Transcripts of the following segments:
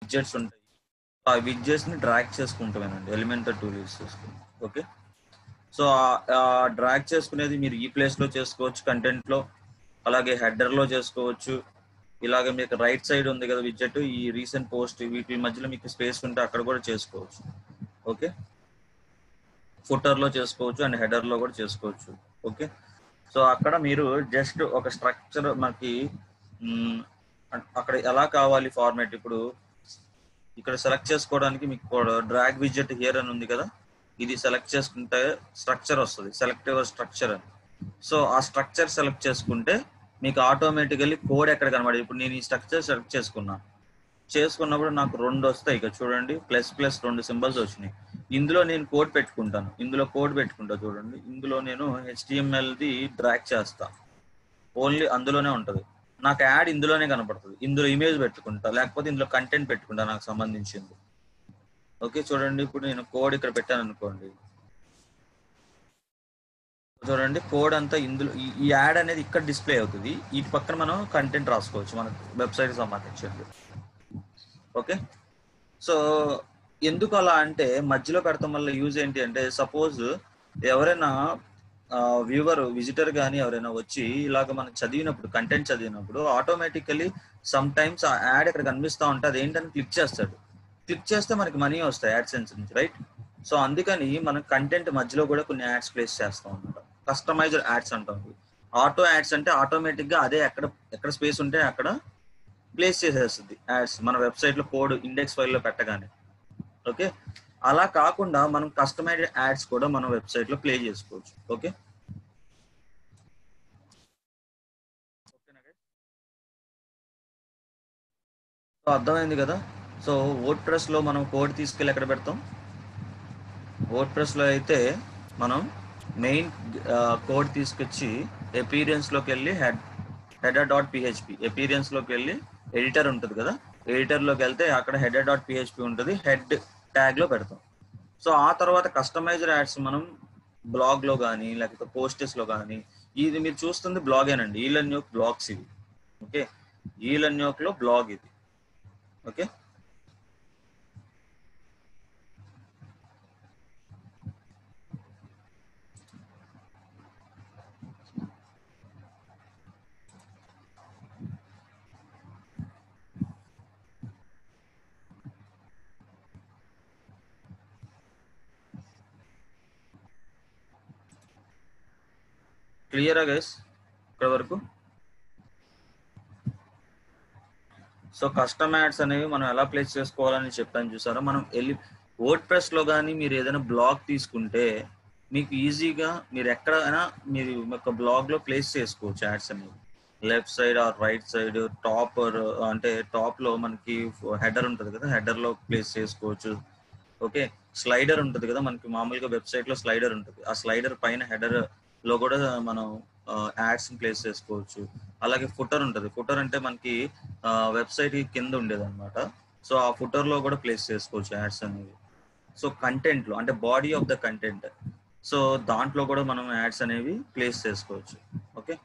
Widgets ఉంటాయి. ఆ widgets ని డ్రాగ్ చేసుకుంటామేనండి ఎలిమెంటర్ టూల్ యూస్ చేసుకుని. ఓకే, సో డ్రాగ్ చేసుకునేది మీరు ఈ ప్లేస్ లో చేసుకోవచ్చు, కంటెంట్ లో, అలాగే హెడర్ లో చేసుకోవచ్చు. ఇలాగ మీకు రైట్ సైడ్ ఉంది కదా విడ్జెట్, ఈ రీసెంట్ పోస్ట్ వీటి మధ్యలో మీకు స్పేస్ ఉంటే అక్కడ కూడా చేసుకోవచ్చు. ఓకే, ఫుటర్ లో చేసుకోవచ్చు అండ్ హెడర్ లో కూడా చేసుకోవచ్చు. ఓకే, సో అక్కడ మీరు జస్ట్ ఒక స్ట్రక్చర్ మనకి అక్కడ ఎలా కావాలి ఫార్మాట్, ఇప్పుడు ఇక్కడ సెలెక్ట్ చేసుకోవడానికి మీకు డ్రాగ్ విడ్జెట్ హియర్ అని ఉంది కదా, ఇది సెలెక్ట్ చేసుకుంటే స్ట్రక్చర్ వస్తుంది, సెలెక్ట్ యువర్ స్ట్రక్చర్ అని. సో ఆ స్ట్రక్చర్ సెలెక్ట్ చేసుకుంటే మీకు ఆటోమేటికల్లీ కోడ్ ఎక్కడ కనబడదు. ఇప్పుడు నేను ఈ స్ట్రక్చర్ సెలెక్ట్ చేసుకున్నప్పుడు నాకు 2 వస్తాయి. ఇక్కడ చూడండి, ప్లస్ ప్లస్ 2 సింబల్స్ వచ్చినాయి. ఇందులో నేను కోడ్ పెట్టుకుంటాను, ఇందులో కోడ్ పెట్టుకుంటా చూడండి. ఇందులో నేను HTMLది డ్రాగ్ చేస్తా, ఓన్లీ అందులోనే ఉంటుంది. నాకు యాడ్ ఇందులోనే కనపడుతుంది. ఇందులో ఇమేజ్ పెట్టుకుంటా, లేకపోతే ఇందులో కంటెంట్ పెట్టుకుంటా నాకు సంబంధించింది. ఓకే, చూడండి ఇప్పుడు నేను కోడ్ ఇక్కడ పెట్టాను అనుకోండి, చూడండి కోడ్ అంతా ఇందులో ఈ యాడ్ అనేది ఇక్కడ డిస్ప్లే అవుతుంది. ఇటు పక్కన మనం కంటెంట్ రాసుకోవచ్చు మన వెబ్సైట్ సంబంధించింది. ఓకే, సో ఎందుకు అలా అంటే మధ్యలో పెడతాం వల్ల యూజ్ ఏంటి అంటే, సపోజ్ ఎవరైనా విజిటర్ కానీ ఎవరైనా వచ్చి ఇలాగ మనం చదివినప్పుడు, కంటెంట్ చదివినప్పుడు ఆటోమేటికలీ సమ్ టైమ్స్ ఆ యాడ్ ఇక్కడ కనిపిస్తూ ఉంటే అది ఏంటని క్లిక్ చేస్తాడు. క్లిక్ చేస్తే మనకి మనీ వస్తాయి యాడ్సెన్స్ నుంచి, రైట్? సో అందుకని మనం కంటెంట్ మధ్యలో కూడా కొన్ని యాడ్స్ ప్లేస్ చేస్తాం అనమాట. కస్టమైజ్డ్ యాడ్స్ అంటాం. ఆటో యాడ్స్ అంటే ఆటోమేటిక్ గా అదే ఎక్కడ స్పేస్ ఉంటే అక్కడ ప్లేస్ చేసేస్తుంది యాడ్స్ మన వెబ్సైట్ లో కోడ్ ఇండెక్స్ ఫైల్ లో పెట్టగానే. ఓకే, అలా కాకుండా మనం కస్టమైజ్డ్ యాడ్స్ కూడా మనం వెబ్సైట్ లో ప్లే చేసుకోవచ్చు. ఓకే, సో అర్థమైంది కదా. సో వర్డ్ ప్రెస్ లో మనం కోడ్ తీసుకెళ్ళి ఎక్కడ పెడతాం? వర్డ్ ప్రెస్ లో అయితే మనం మెయిన్ కోడ్ తీసుకొచ్చి అపీరియన్స్ లోకి వెళ్ళి header.php, అపీరియన్స్ లోకి వెళ్ళి ఎడిటర్ ఉంటుంది కదా, ఎడిటర్ లోకి వెళ్తే అక్కడ header.php ఉంటుంది, హెడ్ ట్యాగ్ లో పెడతాం. సో ఆ తర్వాత కస్టమైజ్డ్ యాడ్స్ మనం బ్లాగ్ లో కానీ లేకపోతే పోస్టెస్ లో కానీ, ఇది మీరు చూస్తుంది బ్లాగేనండి, ఈలన్యోక్ బ్లాగ్స్ ఇవి. ఓకే, ఈలన్యోక్ లో బ్లాగ్ ఇది. ఓకే, క్లియరా గైస్ ఇక్కడ వరకు? సో కస్టమ్ యాడ్స్ అనేవి మనం ఎలా ప్లేస్ చేసుకోవాలని చెప్పాను చూసారా. మనం వర్డ్ ప్రెస్ లో కానీ మీరు ఏదైనా బ్లాగ్ తీసుకుంటే మీకు ఈజీగా మీరు ఎక్కడైనా మీరు ఒక బ్లాగ్ లో ప్లేస్ చేసుకోవచ్చు యాడ్స్ అనేవి. Left side or right side, top అంటే టాప్ లో మనకి హెడర్ ఉంటుంది కదా, హెడర్ లో ప్లేస్ చేసుకోవచ్చు. ఓకే, స్లైడర్ ఉంటుంది కదా మనకి, మామూలుగా వెబ్సైట్ లో స్లైడర్ ఉంటుంది, ఆ స్లైడర్ పైన హెడర్ లో కూడా మనం యాడ్స్ ప్లేస్ చేసుకోవచ్చు. అలాగే ఫుటర్ ఉంటుంది, ఫుటర్ అంటే మనకి వెబ్సైట్ కింద ఉండేది అనమాట. సో ఆ ఫుటర్ లో కూడా ప్లేస్ చేసుకోవచ్చు యాడ్స్ అనేవి. సో కంటెంట్ లో అంటే body of the content, so దాంట్లో కూడా మనం యాడ్స్ అనేవి ప్లేస్ చేసుకోవచ్చు. ఓకే,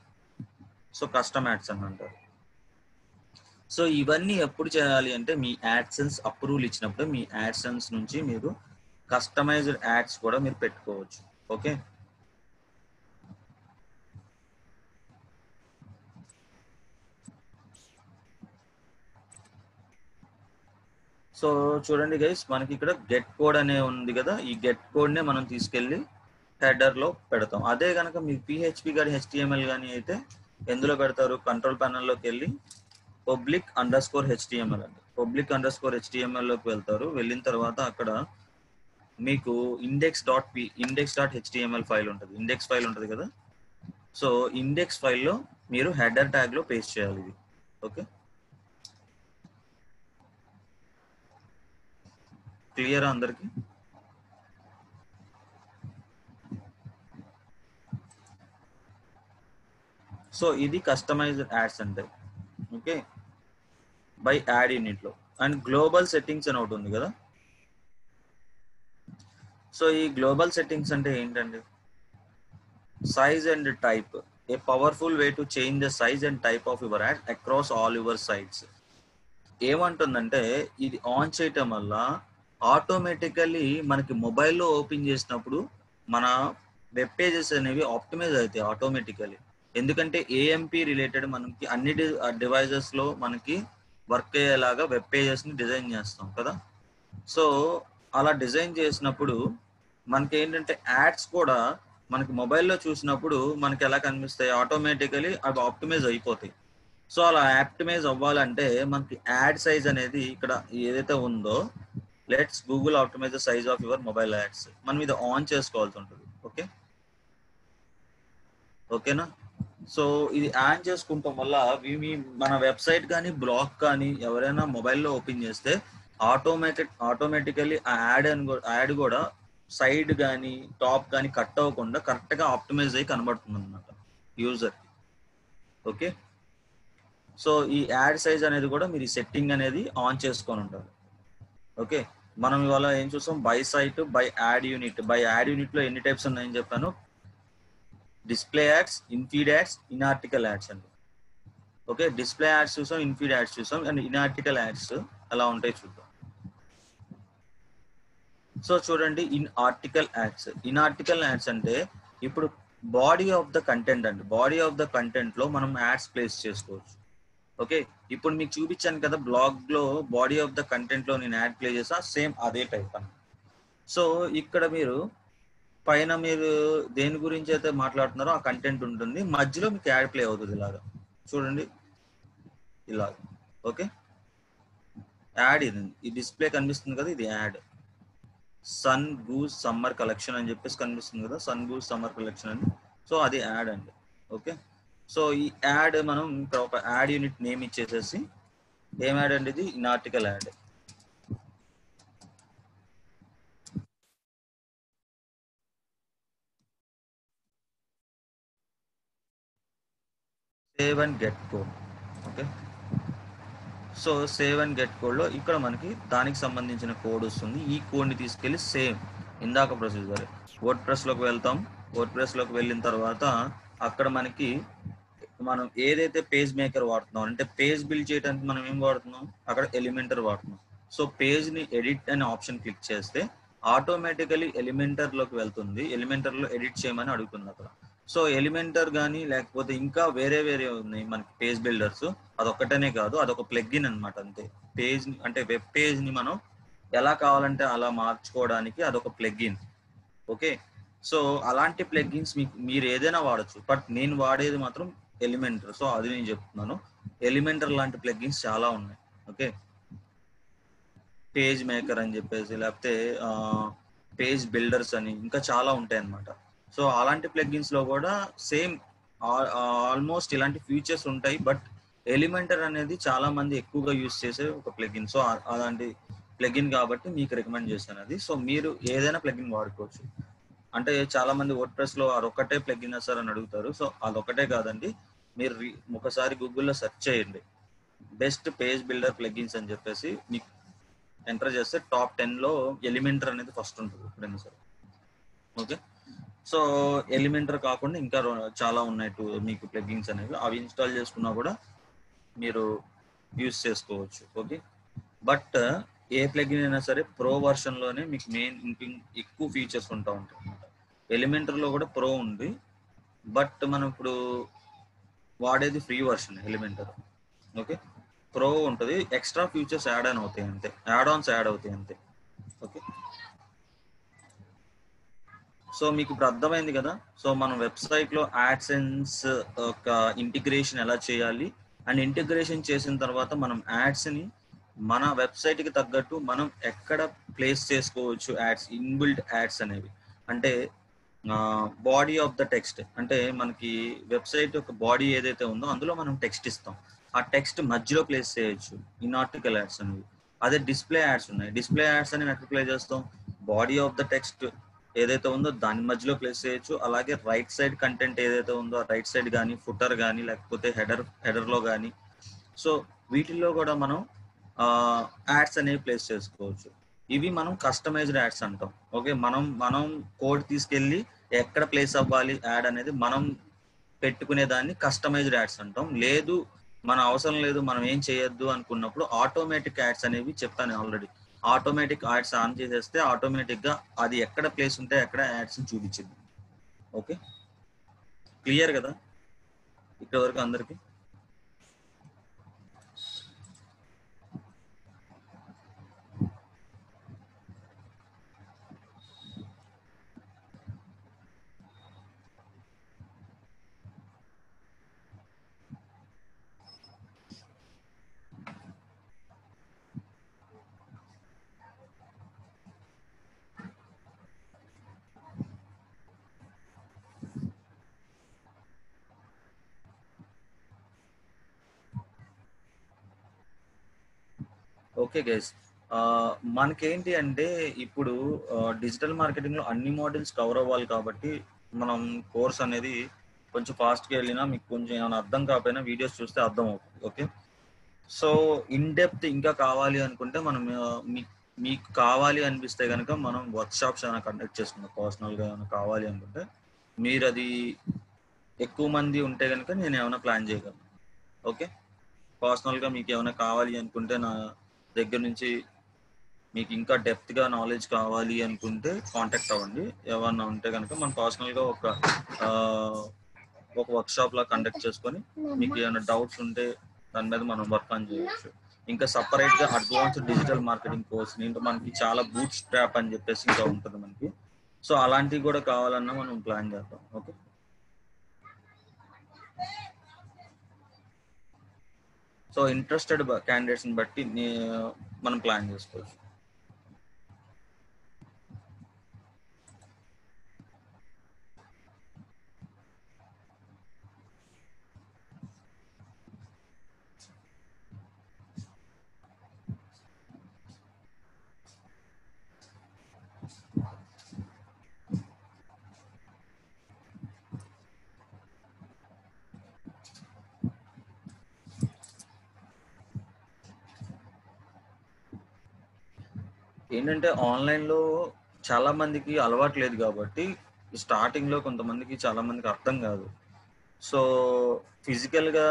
సో కస్టమ్ యాడ్స్ అని అంటారు. సో ఇవన్నీ ఎప్పుడు చేయాలి అంటే మీ యాడ్సెన్స్ అప్రూవల్ ఇచ్చినప్పుడు మీ యాడ్సెన్స్ నుంచి మీరు కస్టమైజ్డ్ యాడ్స్ కూడా మీరు పెట్టుకోవచ్చు. ఓకే, సో చూడండి గైస్, మనకి ఇక్కడ గెట్ కోడ్ అనే ఉంది కదా, ఈ గెట్ కోడ్ నే మనం తీసుకెళ్లి హెడర్ లో పెడతాం. అదే కనుక మీకు PHP కానీ HTML కానీ అయితే ఎందులో పెడతారు? కంట్రోల్ ప్యానల్ లోకి వెళ్ళి public_HTML అండి, public_HTML లోకి వెళ్తారు. వెళ్ళిన తర్వాత అక్కడ మీకు index.html ఫైల్ ఉంటుంది, ఇండెక్స్ ఫైల్ ఉంటుంది కదా. సో ఇండెక్స్ ఫైల్లో మీరు హెడర్ ట్యాగ్ లో పేస్ట్ చేయాలి ఇది. ఓకే, క్లియరా అందరికి? సో ఇది కస్టమైజ్డ్ యాడ్స్ అంటే. ఓకే, బై యాడ్ యూనిట్ లో. అండ్ గ్లోబల్ సెట్టింగ్స్ అని ఒకటి ఉంది కదా. సో ఈ గ్లోబల్ సెట్టింగ్స్ అంటే ఏంటండి? Size and type, a powerful way to change the size and type of your ad across all your sites. ఏమంటుందంటే ఇది ఆన్ చేయటం వల్ల ఆటోమేటికల్లీ మనకి మొబైల్లో ఓపెన్ చేసినప్పుడు మన వెబ్ పేజెస్ అనేవి ఆప్టిమైజ్ అవుతాయి ఆటోమేటికల్లీ. ఎందుకంటే ఏఎంపీ రిలేటెడ్ మనకి అన్ని డివైజెస్ లో మనకి వర్క్ అయ్యేలాగా వెబ్ పేజెస్ ని డిజైన్ చేస్తాం కదా. సో అలా డిజైన్ చేసినప్పుడు మనకి ఏంటంటే యాడ్స్ కూడా మనకి మొబైల్లో చూసినప్పుడు మనకి ఎలా కనిపిస్తాయి, ఆటోమేటికలీ అవి ఆప్టిమైజ్ అయిపోతాయి. సో అలా ఆప్టిమైజ్ అవ్వాలంటే మనకి యాడ్ సైజ్ అనేది ఇక్కడ ఏదైతే ఉందో, let's Google optimise the size of your mobile ads, మనం ఇది ఆన్ చేసుకోవాల్సి ఉంటుంది. ఓకే ఓకేనా. సో ఇది ఆన్ చేసుకుంటాం వల్ల మన వెబ్సైట్ కానీ బ్లాగ్ కానీ ఎవరైనా మొబైల్లో ఓపెన్ చేస్తే ఆటోమేటికల్లీ ఆ యాడ్ కూడా సైడ్ కానీ టాప్ కానీ కట్ అవ్వకుండా కరెక్ట్గా ఆప్టిమైజ్ అయ్యి కనబడుతుంది అనమాట యూజర్కి. ఓకే, సో ఈ యాడ్ సైజ్ అనేది కూడా మీరు ఈ సెట్టింగ్ అనేది ఆన్ చేసుకొని ఉంటారు. ఓకే, మనం ఇవాళ ఏం చూసాం, by site, by ad unit. By ad unit లో ఎన్ని టైప్స్ ఉన్నాయని చెప్పాను, display ads, in feed ads, in article ads అండి. ఓకే, డిస్ప్లే యాడ్స్ చూసాం, ఇన్ఫీడ్ యాడ్స్ చూసాం, అండ్ ఇన్ ఆర్టికల్ యాడ్స్ ఎలా ఉంటాయి చూద్దాం. సో చూడండి, in article ads. In article ads అంటే ఇప్పుడు బాడీ ఆఫ్ ద కంటెంట్ అండి. బాడీ ఆఫ్ ద కంటెంట్ లో మనం యాడ్స్ ప్లేస్ చేసుకోవచ్చు. ఓకే, ఇప్పుడు మీకు చూపించాను కదా బ్లాగ్ లో బాడీ ఆఫ్ ద కంటెంట్ లో నేను యాడ్ ప్లే చేసా, సేమ్ అదే టైప్ అని. సో ఇక్కడ మీరు పైన మీరు దేని గురించి అయితే మాట్లాడుతున్నారో ఆ కంటెంట్ ఉంటుంది, మధ్యలో మీకు యాడ్ ప్లే అవుతుంది ఇలాగా. చూడండి ఇలాగ. ఓకే, యాడ్ ఇది ఈ డిస్ప్లే కనిపిస్తుంది కదా, ఇది ad. Sun Goose summer collection అని చెప్పేసి కనిపిస్తుంది కదా, సన్ గూస్ సమ్మర్ కలెక్షన్ అని. సో అది యాడ్ అండి. ఓకే, సో ఈ యాడ్ మనం ఇక్కడ ఒక యాడ్ యూనిట్ నేమ్ ఇచ్చేసేసి, ఏం యాడ్ అండి ఇది, in article add. Save and get code. Okay, so save and get code లో ఇక్కడ మనకి దానికి సంబంధించిన కోడ్ వస్తుంది. ఈ కోడ్ ని తీసుకెళ్లి సేమ్ ఇందాక ప్రొసీజర్ వర్డ్ ప్రెస్ లోకి వెళ్తాం. వర్డ్ ప్రెస్ లోకి వెళ్ళిన తర్వాత అక్కడ మనకి మనం ఏదైతే పేజ్ మేకర్ వాడుతున్నాం, అంటే పేజ్ బిల్డ్ చేయడానికి మనం ఏం వాడుతున్నాం, అక్కడ ఎలిమెంటర్ వాడుతున్నాం. సో పేజ్ ని ఎడిట్ అనే ఆప్షన్ క్లిక్ చేస్తే ఆటోమేటికలీ ఎలిమెంటర్ లోకి వెళ్తుంది. ఎలిమెంటర్ లో ఎడిట్ చేయమని అడుగుతుంది అక్కడ. సో ఎలిమెంటర్ కానీ లేకపోతే ఇంకా వేరే ఉన్నాయి మనకి పేజ్ బిల్డర్స్. అదొక్కటనే కాదు, అదొక ప్లగ్ఇన్ అనమాట అంతే. పేజ్ అంటే వెబ్ పేజ్ ని మనం ఎలా కావాలంటే అలా మార్చుకోవడానికి అదొక ప్లగ్ఇన్. ఓకే, సో అలాంటి ప్లగ్ఇన్స్ మీరు ఏదైనా వాడచ్చు, బట్ నేను వాడేది మాత్రం ఎలిమెంటర్. సో అది నేను చెప్తున్నాను, ఎలిమెంటర్ లాంటి ప్లగ్ఇన్స్ చాలా ఉన్నాయి. ఓకే, పేజ్ మేకర్ అని చెప్పేసి, లేకపోతే పేజ్ బిల్డర్స్ అని ఇంకా చాలా ఉంటాయి అన్నమాట. సో అలాంటి ప్లగ్ఇన్స్ లో కూడా సేమ్ ఆల్మోస్ట్ ఇలాంటి ఫీచర్స్ ఉంటాయి, బట్ ఎలిమెంటర్ అనేది చాలా మంది ఎక్కువగా యూజ్ చేసే ఒక ప్లగ్ఇన్. సో అలాంటి ప్లగ్ఇన్ కాబట్టి మీకు రికమెండ్ చేశాను అది. సో మీరు ఏదైనా ప్లగ్ఇన్ వాడుకోవచ్చు. అంటే చాలా మంది వర్డ్ ప్రెస్ లో అదొక్కటే ప్లగ్ఇన్ సార్ అని అడుగుతారు. సో అదొక్కటే కాదండి, మీరు ఒకసారి గూగుల్లో సెర్చ్ చేయండి, బెస్ట్ పేజ్ బిల్డర్ ప్లగ్ఇన్స్ అని చెప్పేసి మీకు ఎంటర్ చేస్తే టాప్ 10 లో ఎలిమెంటర్ అనేది ఫస్ట్ ఉంటుంది ఎప్పుడైనా సరే. ఓకే, సో ఎలిమెంటర్ కాకుండా ఇంకా చాలా ఉన్నాయి మీకు ప్లగ్ఇన్స్ అనేవి, అవి ఇన్స్టాల్ చేసుకున్నా కూడా మీరు యూస్ చేసుకోవచ్చు. ఓకే, బట్ ఏ ప్లగ్ఇన్ అయినా సరే ప్రో వర్షన్ లోనే మీకు మెయిన్ ఎక్కువ ఫీచర్స్ ఉంటాయి అన్నమాట. ఎలిమెంటర్ లో కూడా ప్రో ఉంది, బట్ మనం ఇప్పుడు వాడేది free version Elementor. Okay, pro ఉంటుంది, ఎక్స్ట్రా ఫీచర్స్ యాడ్ ఆన్ అవుతాయి అంతే, యాడ్ ఆన్స్ యాడ్ అవుతాయి అంతే. ఓకే, సో మీకు ఇప్పుడు అర్థమైంది కదా. సో మనం వెబ్సైట్ లో యాడ్సెన్స్ ఒక ఇంటిగ్రేషన్ ఎలా చేయాలి, అండ్ ఇంటిగ్రేషన్ చేసిన తర్వాత మనం యాడ్స్ ని మన వెబ్సైట్ కి తగ్గట్టు మనం ఎక్కడ ప్లేస్ చేసుకోవచ్చు యాడ్స్, ఇన్బిల్ట్ యాడ్స్ అనేవి. అంటే బాడీ ఆఫ్ ద టెక్స్ట్, అంటే మనకి వెబ్సైట్ యొక్క బాడీ ఏదైతే ఉందో అందులో మనం టెక్స్ట్ ఇస్తాం, ఆ టెక్స్ట్ మధ్యలో ప్లేస్ చేయొచ్చు ఇన్ ఆర్టికల్ యాడ్స్ అనేవి. అదే డిస్ప్లే యాడ్స్ ఉన్నాయి, డిస్ప్లే యాడ్స్ అని ఎక్కడ ప్లే చేస్తాం, బాడీ ఆఫ్ ద టెక్స్ట్ ఏదైతే ఉందో దాని మధ్యలో ప్లేస్ చేయొచ్చు. అలాగే రైట్ సైడ్ కంటెంట్ ఏదైతే ఉందో రైట్ సైడ్ కానీ, ఫుటర్ కానీ, లేకపోతే హెడర్ లో కానీ, సో వీటిల్లో కూడా మనం యాడ్స్ అనేవి ప్లేస్ చేసుకోవచ్చు. ఇవి మనం కస్టమైజ్డ్ యాడ్స్ అంటాం. ఓకే, మనం కోడ్ తీసుకెళ్ళి ఎక్కడ ప్లేస్ అవ్వాలి యాడ్ అనేది మనం పెట్టుకునే దాన్ని కస్టమైజ్డ్ యాడ్స్ అంటాం. లేదు మన అవసరం లేదు, మనం ఏం చేయొద్దు అనుకున్నప్పుడు ఆటోమేటిక్ యాడ్స్ అనేవి చెప్పాను ఆల్రెడీ. ఆటోమేటిక్ యాడ్స్ ఆన్ చేసేస్తే ఆటోమేటిక్ గా అది ఎక్కడ ప్లేస్ ఉంటే అక్కడ యాడ్స్ చూపించింది. ఓకే, క్లియర్ కదా ఇక్కడ వరకు అందరికి? ఓకే గైస్, మనకేంటి అంటే ఇప్పుడు డిజిటల్ మార్కెటింగ్ లో అన్ని మోడల్స్ కవర్ అవ్వాలి కాబట్టి మనం కోర్స్ అనేది కొంచెం ఫాస్ట్గా వెళ్ళినా మీకు కొంచెం ఏమైనా అర్థం కాకపోయినా వీడియోస్ చూస్తే అర్థం అవుతుంది. ఓకే, సో ఇన్ డెప్త్ ఇంకా కావాలి అనుకుంటే మనం మీకు కావాలి అనిపిస్తే కనుక మనం వర్క్ షాప్స్ ఏమైనా కండక్ట్ చేసుకుంటాం. పర్సనల్గా ఏమైనా కావాలి అనుకుంటే మీరు అది ఎక్కువ మంది ఉంటే కనుక నేను ఏమైనా ప్లాన్ చేయగలను. ఓకే, పర్సనల్గా మీకు ఏమైనా కావాలి అనుకుంటే నా దగ్గర నుంచి మీకు ఇంకా డెప్త్గా నాలెడ్జ్ కావాలి అనుకుంటే కాంటాక్ట్ అవ్వండి. ఏమన్నా ఉంటే కనుక మనం పర్సనల్గా ఒక వర్క్షాప్ లా కండక్ట్ చేసుకొని మీకు ఏమైనా డౌట్స్ ఉంటే దాని మీద మనం వర్క్ ఆన్ చేయవచ్చు. ఇంకా సపరేట్ గా అడ్వాన్స్డ్ డిజిటల్ మార్కెటింగ్ కోర్స్ ఇంకా మనకి చాలా బూట్ స్ట్రాప్ అని చెప్పేసి ఇంకా ఉంటుంది మనకి. సో అలాంటివి కూడా కావాలన్నా మనం ప్లాన్ చేద్దాం. ఓకే, సో ఇంట్రెస్టెడ్ క్యాండిడేట్స్ ని బట్టి మనం ప్లాన్ చేసుకోవచ్చు. ఏంటంటే ఆన్లైన్ లో చాలా మందికి అలవాటు లేదు కాబట్టి స్టార్టింగ్ లో కొంతమందికి చాలా మందికి అర్థం కాదు. సో ఫిజికల్ గా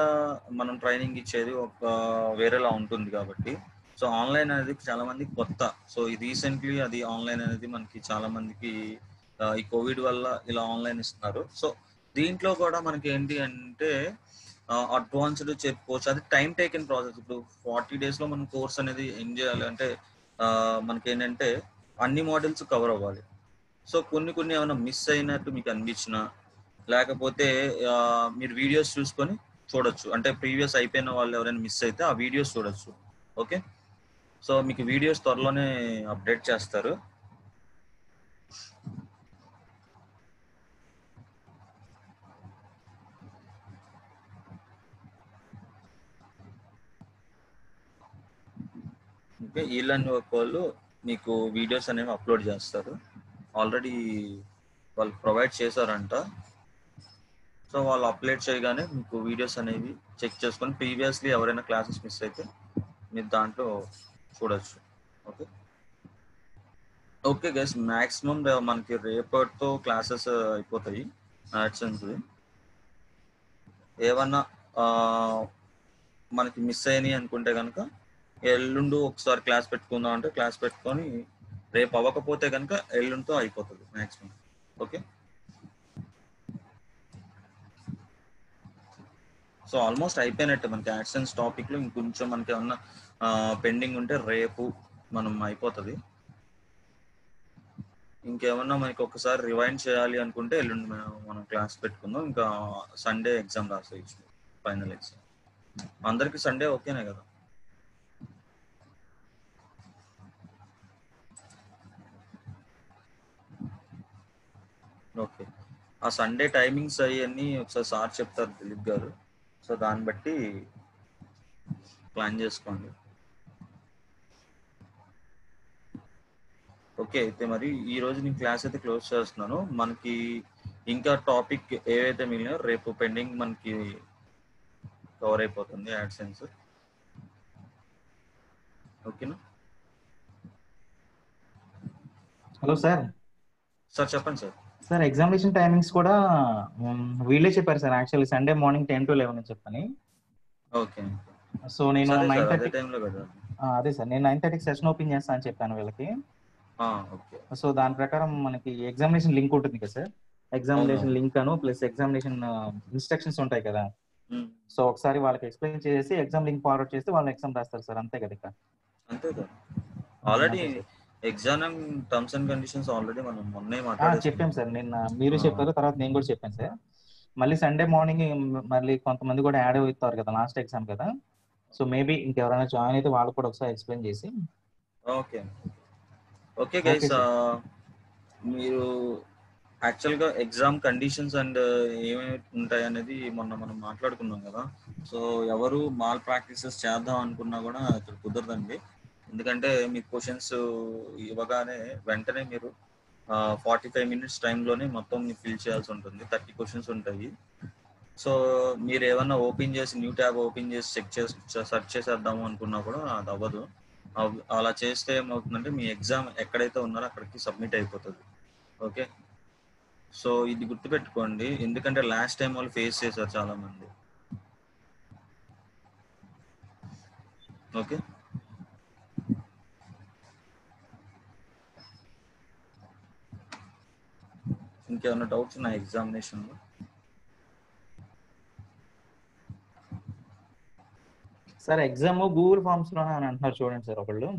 మనం ట్రైనింగ్ ఇచ్చేది ఒక వేరేలా ఉంటుంది కాబట్టి సో ఆన్లైన్ అనేది చాలా మందికి కొత్త. సో ఈ రీసెంట్లీ అది ఆన్లైన్ అనేది మనకి చాలా మందికి ఈ కోవిడ్ వల్ల ఇలా ఆన్లైన్ ఇస్తున్నారు. సో దీంట్లో కూడా మనకి ఏంటి అంటే అడ్వాన్స్డ్ చెప్పుకోవచ్చు. అది టైం టేకింగ్ ప్రాసెస్. ఇప్పుడు 40 days లో మనం కోర్స్ అనేది ఏం చేయాలి అంటే మనకి ఏంటంటే అన్ని మోడల్స్ కవర్ అవ్వాలి. సో కొన్ని ఏమైనా మిస్ అయినట్టు మీకు అనిపించినా లేకపోతే మీరు వీడియోస్ చూసుకొని చూడొచ్చు. అంటే ప్రీవియస్ అయిపోయిన వాళ్ళు ఎవరైనా మిస్ అయితే ఆ వీడియోస్ చూడొచ్చు. ఓకే, సో మీకు వీడియోస్ త్వరలోనే అప్డేట్ చేస్తారు. ఓకే, వీళ్ళని వాళ్ళు మీకు వీడియోస్ అనేవి అప్లోడ్ చేస్తారు. ఆల్రెడీ వాళ్ళు ప్రొవైడ్ చేశారంట. సో వాళ్ళు అప్లోడ్ చేయగానే మీకు వీడియోస్ అనేవి చెక్ చేసుకొని ప్రీవియస్లీ ఎవరైనా క్లాసెస్ మిస్ అయితే మీరు దాంట్లో చూడొచ్చు. ఓకే, ఓకే గైస్, మ్యాక్సిమం మనకి రేపటితో క్లాసెస్ అయిపోతాయి యాడ్సెన్స్. ఏమన్నా మనకి మిస్ అయినాయి అనుకుంటే కనుక ఎల్లుండి ఒకసారి క్లాస్ పెట్టుకుందాం అంటే క్లాస్ పెట్టుకొని రేపు అవ్వకపోతే కనుక ఎల్లుండితో అయిపోతుంది మ్యాక్సిమం. ఓకే, సో ఆల్మోస్ట్ అయిపోయినట్టే మనకి యాడ్సెన్స్ టాపిక్ లో. ఇంకొంచెం మనకి ఏమన్నా పెండింగ్ ఉంటే రేపు మనం అయిపోతుంది. ఇంకేమన్నా మనకి ఒకసారి రివైండ్ చేయాలి అనుకుంటే ఎల్లుండి మనం క్లాస్ పెట్టుకుందాం. ఇంకా సండే ఎగ్జామ్ రాసేయచ్చు, ఫైనల్ ఎగ్జామ్. అందరికి సండే ఓకేనే కదా? ఓకే, ఆ సండే టైమింగ్స్ అవన్నీ ఒకసారి సార్ చెప్తారు దిలీప్ గారు. సో దాన్ని బట్టి ప్లాన్ చేసుకోండి. ఓకే, అయితే మరి ఈ రోజు నేను క్లాస్ అయితే క్లోజ్ చేస్తున్నాను. మనకి ఇంకా టాపిక్ ఏవైతే మిగిలినాయో రేపు పెండింగ్ మనకి కవర్ అయిపోతుంది యాడ్సెన్స్. ఓకేనా? Hello sir. సార్ చెప్పండి సార్. సార్ ఎగ్జామినేషన్ టైమింగ్స్ కూడా వీళ్ళే చెప్పారు sir. Actually Sunday morning 10 to 11 అని చెప్పని. ఓకే. సో నేను సరే సార్. అదే 9:30 టైంలో కదా! అదే సార్ నేను 9:30కి సెషన్ ఓపెన్ చేస్తా అని చెప్పాను వీళ్ళకి. ఆ! ఓకే. సో దాని ప్రకారం మనకి ఎగ్జామినేషన్ లింక్ ఉంటుంది కదా సార్. ఎగ్జామినేషన్ అవునవును. లింక్ అను ప్లస్ ఎగ్జామినేషన్ ఇన్స్ట్రక్షన్స్ ఉంటాయి కదా. హ్మ్. సో ఒకసారి వాళ్ళకి ఎక్స్ప్లెయిన్ చేసి ఎగ్జామ్ లింక్ ఫార్వర్డ్ చేస్తే వాళ్ళు ఎగ్జామ్ రాస్తారు సార్. అంతే కదా ఇక. అంతే కదా! ఆల్రెడీ అంతే sir. Exam terms and conditions already మనం మొన్నే చెప్పాం మాట్లాడేసుకున్నాం. సార్. నిన్న మీరు ఆ! చెప్పారు. తర్వాత నేను కూడా చెప్పాను సార్. మళ్ళీ సండే మార్నింగ్ మళ్ళీ కొంతమంది కూడా యాడ్ అవుతారు కదా లాస్ట్ ఎగ్జామ్ కదా. సో మేబీ ఇంకెవరైనా జాయిన్ అయితే వాళ్ళు కూడా ఒకసారి ఎక్స్ప్లెయిన్ చేసి. Okay. Okay okay guys. Sir. మీరు యాక్చువల్‌గా ఎగ్జామ్ కండిషన్స్ అండ్ ఏమేమి ఉంటాయనేది మొన్న మనం మాట్లాడుకున్నాం కదా! సో, ఎవరు మాల్ ప్రాక్టీసెస్ చేద్దాం అనుకున్నా కూడా ఇక్కడ కుదరదండి. ఎందుకంటే మీకు క్వెషన్స్ ఇవ్వగానే వెంటనే మీరు 45 మినిట్స్ టైంలోనే మొత్తం మీరు ఫిల్ చేయాల్సి ఉంటుంది. 30 క్వెషన్స్ ఉంటాయి. సో, మీరు ఏమన్నా ఓపెన్ చేసి న్యూ ట్యాబ్ ఓపెన్ చేసి సెర్చ్ చేసేద్దాము అనుకున్నా కూడా అది అవ్వదు. అలా చేస్తే ఏమవుతుందంటే మీ ఎగ్జామ్ ఎక్కడైతే ఉన్నారో అక్కడికి సబ్మిట్ అయిపోతుంది. ఓకే. సో ఇది గుర్తుపెట్టుకోండి. ఎందుకంటే లాస్ట్ టైం వాళ్ళు ఫేస్ చేశారు చాలా మంది. ఓకే. ఇంకేమైనా డౌట్స్ ఉన్నాయి ఎగ్జామినేషన్లో? సార్ ఎగ్జామ్ గూగుల్ ఫామ్స్ లోనే అని అంటున్నారు చూడండి సార్ ఒకళ్ళు.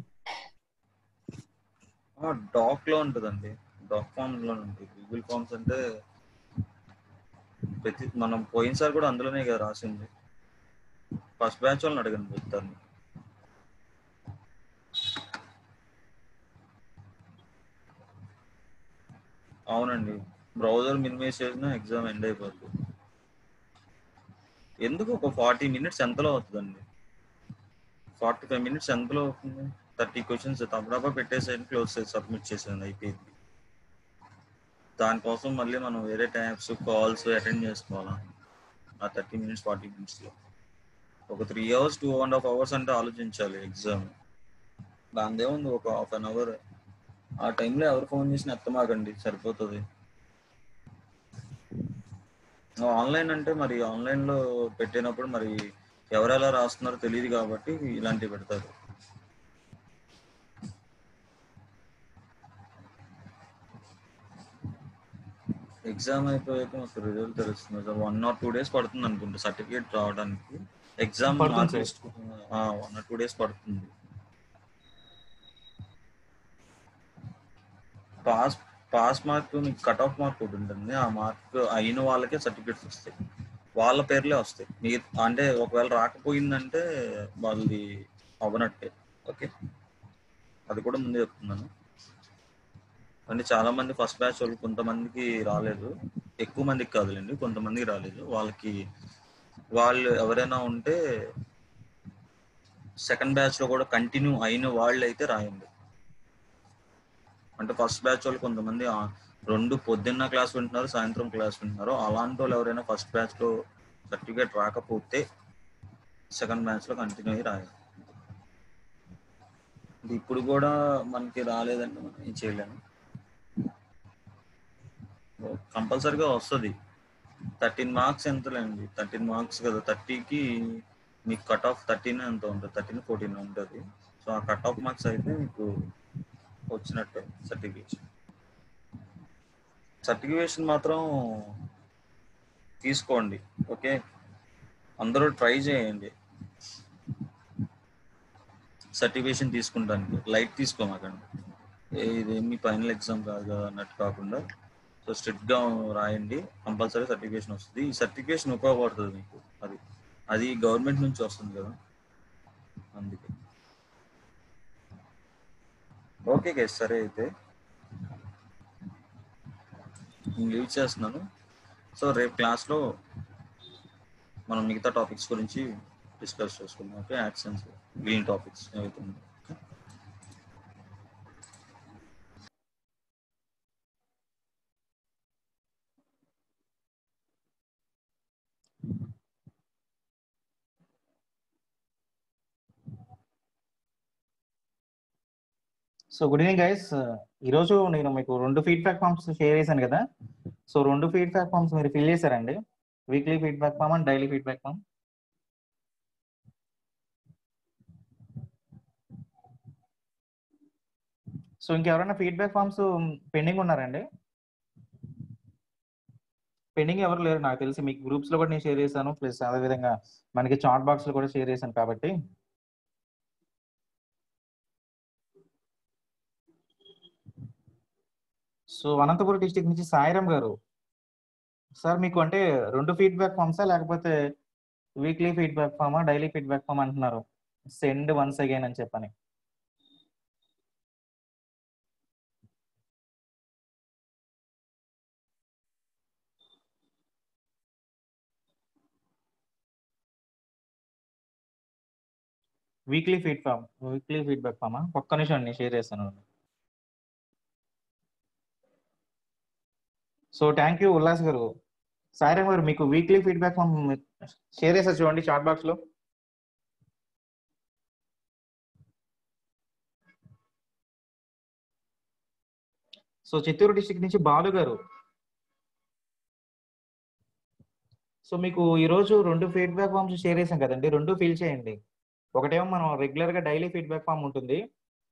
డాక్ లో ఉంటుందండి. డాక్ ఫామ్స్ లో ఉంటుంది. గూగుల్ ఫామ్స్ అంటే మనం పోయినసారి కూడా అందులోనే కదా రాసింది. ఫస్ట్ బ్యాచ్ వాళ్ళని అడగండి చెప్తాను. అవునండి. బ్రౌజర్ మినిమైజ్ చేసినా ఎగ్జామ్ ఎండ్ అయిపోతుంది. ఎందుకు ఒక 40 మినిట్స్ ఎంతలో అవుతుందండి? 45 మినిట్స్ ఎంతలో అవుతుంది? 30 క్వశ్చన్స్ తప్పడబ్బా పెట్టేసేయండి, క్లోజ్ చేసి సబ్మిట్ చేసేయండి, అయిపోయింది. దానికోసం మళ్ళీ మనం వేరే ట్యాబ్స్ కాల్స్ అటెండ్ చేసుకోవాలా ఆ 30 మినిట్స్ 40 మినిట్స్లో? ఒక 3 అవర్స్ 2.5 అవర్స్ అంటే ఆలోచించాలి ఎగ్జామ్. దానిదేముంది, ఒక హాఫ్ అన్ అవర్. ఆ టైంలో ఎవరు ఫోన్ చేసినా ఎత్తమాకండి, సరిపోతుంది. ఆన్లైన్ అంటే మరి ఆన్లైన్లో పెట్టినప్పుడు మరి ఎవరెలా రాస్తున్నారో తెలియదు కాబట్టి ఇలాంటివి పెడతారు. ఎగ్జామ్ అయిపోయాక మాకు రిజల్ట్ తెలుస్తుంది సార్. 1 or 2 డేస్ పడుతుంది అనుకుంటా సర్టిఫికేట్ రావడానికి. ఎగ్జామ్ పడుతుంది mark sir. List 1 or 2 days పడుతుంది. పాస్ పాస్ మార్క్ మీకు కట్ ఆఫ్ మార్క్ ఒకటి ఉంటుంది. ఆ మార్క్ అయిన వాళ్ళకే సర్టిఫికేట్స్ వస్తాయి. వాళ్ళ పేర్లే వస్తాయి. మీరు అంటే ఒకవేళ రాకపోయిందంటే వాళ్ళది అవ్వనట్టే. ఓకే. అది కూడా ముందే చెప్తున్నాను. అంటే చాలా మంది ఫస్ట్ బ్యాచ్ వాళ్ళు కొంతమందికి రాలేదు. ఎక్కువ మందికి కాదులేండి, కొంతమందికి రాలేదు. వాళ్ళు ఎవరైనా ఉంటే సెకండ్ బ్యాచ్ లో కూడా కంటిన్యూ అయిన వాళ్ళు అయితే రాయండి. అంటే ఫస్ట్ బ్యాచ్ వాళ్ళు కొంతమంది రెండు పొద్దున్న క్లాస్ వింటున్నారు, సాయంత్రం క్లాస్ వింటున్నారు. అలాంటి వాళ్ళు ఎవరైనా ఫస్ట్ బ్యాచ్ లో సర్టిఫికేట్ రాకపోతే సెకండ్ బ్యాచ్ లో కంటిన్యూ అయ్యి రాయాలి. ఇప్పుడు కూడా మనకి రాలేదంటే మనం ఏం చేయలేము. కంపల్సరిగా వస్తుంది. 13 మార్క్స్ ఎంతలేండి, 13 మార్క్స్ కదా. 30కి మీకు కట్ ఆఫ్ 13 ఎంత ఉంటుంది, 13 14 ఉంటుంది. సో ఆ కట్ ఆఫ్ మార్క్స్ అయితే మీకు వచ్చినట్టే సర్టిఫికేషన్ మాత్రం తీసుకోండి. ఓకే. అందరూ ట్రై చేయండి సర్టిఫికేషన్ తీసుకుంటానికి. లైట్ తీసుకోమాకండి. ఇదేమి ఫైనల్ ఎగ్జామ్ కాదు కదా అన్నట్టు కాకుండా సో స్ట్రిక్ట్గా రాయండి. కంపల్సరీ సర్టిఫికేషన్ వస్తుంది. ఈ సర్టిఫికేషన్ ఉపయోగపడుతుంది మీకు. అది గవర్నమెంట్ నుంచి వస్తుంది కదా, అందుకే. ఓకే గైస్, సరే అయితే నేను లీవ్ చేస్తున్నాను. సో రేపు క్లాస్లో మనం మిగతా టాపిక్స్ గురించి డిస్కస్ చేసుకుందాం. ఓకే. యాక్షన్స్, గ్రీన్ టాపిక్స్ ఏవైతే ఉన్నాయో. So good evening guys. ఈరోజు నేను మీకు 2 ఫీడ్బ్యాక్ ఫామ్స్ షేర్ చేశాను కదా. సో 2 ఫీడ్బ్యాక్ ఫామ్స్ మీరు ఫిల్ చేశారండి. Weekly feedback form and daily feedback form. So ఇంకెవరైనా ఫీడ్బ్యాక్ ఫామ్స్ పెండింగ్ ఉన్నారండి? పెండింగ్ ఎవరు లేరు నాకు తెలిసి. మీకు గ్రూప్స్ లో కూడా నేను షేర్ చేశాను, ప్లస్ అదే విధంగా మనకి చాట్ బాక్స్ లో కూడా షేర్ చేశాను కాబట్టి. సో అనంతపురం డిస్ట్రిక్ట్ నుంచి సాయిరామ్ గారు, సార్ మీకు అంటే 2 ఫీడ్బ్యాక్ ఫామ్సా లేకపోతే వీక్లీ ఫీడ్బ్యాక్ ఫామా, డైలీ ఫీడ్బ్యాక్ ఫామ్ అంటున్నారు? సెండ్ వన్స్ అగైన్ అని చెప్పని. వీక్లీ ఫీడ్బ్యాక్ ఫామా? ఒక్క నిమిషం నేను షేర్ చేస్తాను. సో థ్యాంక్ యూ ఉల్లాస్ గారు. సాయిరామ్ గారు మీకు వీక్లీ ఫీడ్బ్యాక్ ఫామ్ షేర్ చేస్తారు చూడండి చాట్ బాక్స్ లో. సో చిత్తూరు డిస్ట్రిక్ట్ నుంచి బాలు గారు, సో మీకు ఈ రోజు 2 ఫీడ్బ్యాక్ ఫామ్స్ షేర్ చేశాం కదండి, 2 ఫిల్ చేయండి. ఒకటేమో మనం రెగ్యులర్ గా డైలీ ఫీడ్బ్యాక్ ఫామ్ ఉంటుంది,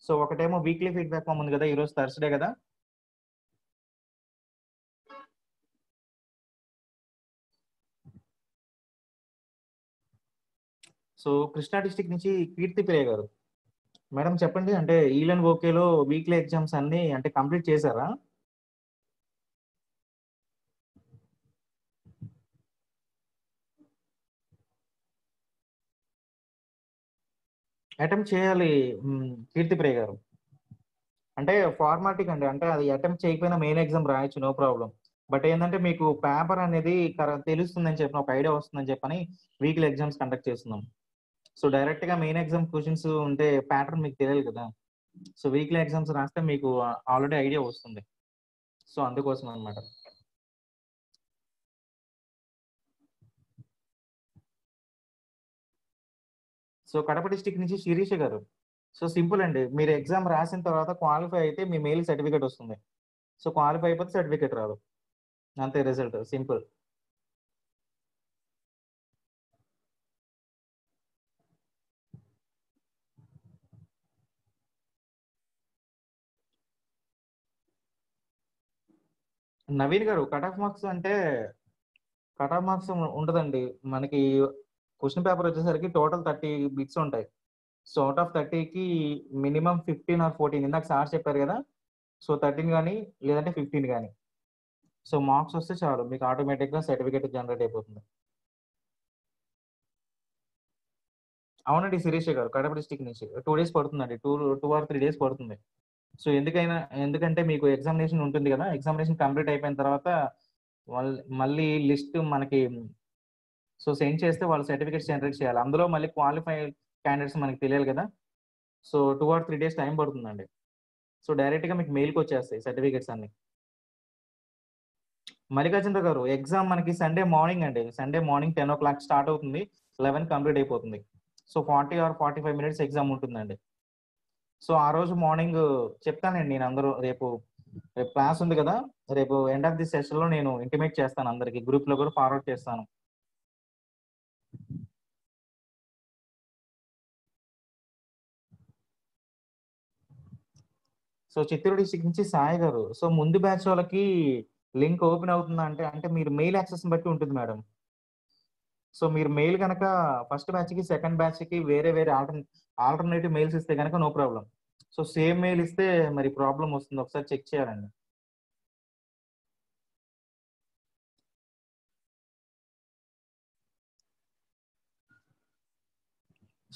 సో ఒకటేమో వీక్లీ ఫీడ్బ్యాక్ ఫామ్ ఉంది కదా, ఈ రోజు థర్స్డే కదా. సో కృష్ణా డిస్ట్రిక్ట్ నుంచి కీర్తి ప్రియ గారు, మేడం చెప్పండి, అంటే ఈలన్ ఓకేలో వీక్లీ ఎగ్జామ్స్ అన్ని అంటే కంప్లీట్ చేశారా? అటెంప్ట్ చేయాలి కీర్తి ప్రియ గారు. అంటే ఫార్మాటిక్ అండి, అంటే అది అటెంప్ట్ చేయకపోయినా మెయిన్ ఎగ్జామ్ రాయొచ్చు, నో ప్రాబ్లం. బట్ ఏంటంటే మీకు పేపర్ అనేది తెలుస్తుందని చెప్పిన ఒక ఐడియా వస్తుందని చెప్పని వీక్లీ ఎగ్జామ్స్ కండక్ట్ చేస్తున్నాం. సో డైరెక్ట్ గా మెయిన్ ఎగ్జామ్ క్వశ్చన్స్ ఉంటే ప్యాటర్న్ మీకు తెలియదు కదా. సో వీక్లీ ఎగ్జామ్స్ రాస్తే మీకు ఆల్రెడీ ఐడియా వస్తుంది. సో అందుకోసం అనమాట. సో కడప డిస్టిక్ నుంచి శిరీష గారు, సో సింపుల్ అండి, మీరు ఎగ్జామ్ రాసిన తర్వాత క్వాలిఫై అయితే మీ మెయిల్ సర్టిఫికేట్ వస్తుంది. సో క్వాలిఫై అయిపోతే సర్టిఫికేట్ రాదు, అంతే result, simple. Naveen garu, cut off marks అంటే కట్ ఆఫ్ మార్క్స్ ఉండదండి మనకి. క్వశ్చన్ పేపర్ వచ్చేసరికి టోటల్ 30 బిట్స్ ఉంటాయి. సో అవుట్ ఆఫ్ 30కి మినిమం 15 ఆర్ 14, ఇందాక సార్ చెప్పారు కదా, సో 13 కానీ లేదంటే 15 కానీ. సో మార్క్స్ వస్తే చాలు, మీకు ఆటోమేటిక్ గా సర్టిఫికేట్ జనరేట్ అయిపోతుంది. అవునండి శిరీష గారు, కడప డిస్టిక్ నుంచి 2 days పడుతుందండి, 2 or 3 days పడుతుంది. సో ఎందుకంటే మీకు ఎగ్జామినేషన్ ఉంటుంది కదా, ఎగ్జామినేషన్ కంప్లీట్ అయిపోయిన తర్వాత మళ్ళీ లిస్ట్ మనకి సో సెండ్ చేస్తే వాళ్ళు సర్టిఫికేట్స్ జనరేట్ చేయాలి. అందులో మళ్ళీ క్వాలిఫైడ్ క్యాండిడేట్స్ మనకి తెలియాలి కదా. సో 2 or 3 days టైం పడుతుందండి. సో డైరెక్ట్ గా మీకు మెయిల్కి వచ్చేస్తాయి సర్టిఫికేట్స్ అన్ని. మల్లికార్జున గారు, ఎగ్జామ్ మనకి సండే మార్నింగ్ అండి, సండే మార్నింగ్ 10 o'clock స్టార్ట్ అవుతుంది, 11 కంప్లీట్ అయిపోతుంది. సో 40 or 45 minutes ఎగ్జామ్ ఉంటుందండి. సో ఆ రోజు మార్నింగ్ చెప్తానండి నేను, అందరూ రేపు క్లాస్ ఉంది కదా, రేపు ఎండ్ ఆఫ్ ది సెషన్ లో నేను ఇంటిమేట్ చేస్తాను, అందరికి గ్రూప్ లో కూడా ఫార్వర్డ్ చేస్తాను. సో చిత్తూరు డిస్ట్రిక్ట్ నుంచి సాయి గారు, సో ముందు బ్యాచ్ వాళ్ళకి లింక్ ఓపెన్ అవుతుందా అంటే మీరు మెయిల్ యాక్సెస్ బట్టి ఉంటుంది మేడం. సో మీరు మెయిల్ కనుక ఫస్ట్ బ్యాచ్ కి సెకండ్ బ్యాచ్ కి వేరే వేరే ఆల్టర్నేటివ్ మెయిల్స్ ఇస్తే కనుక no problem. So same mail ఇస్తే మరి ప్రాబ్లం వస్తుంది, ఒకసారి చెక్ చేయాలండి.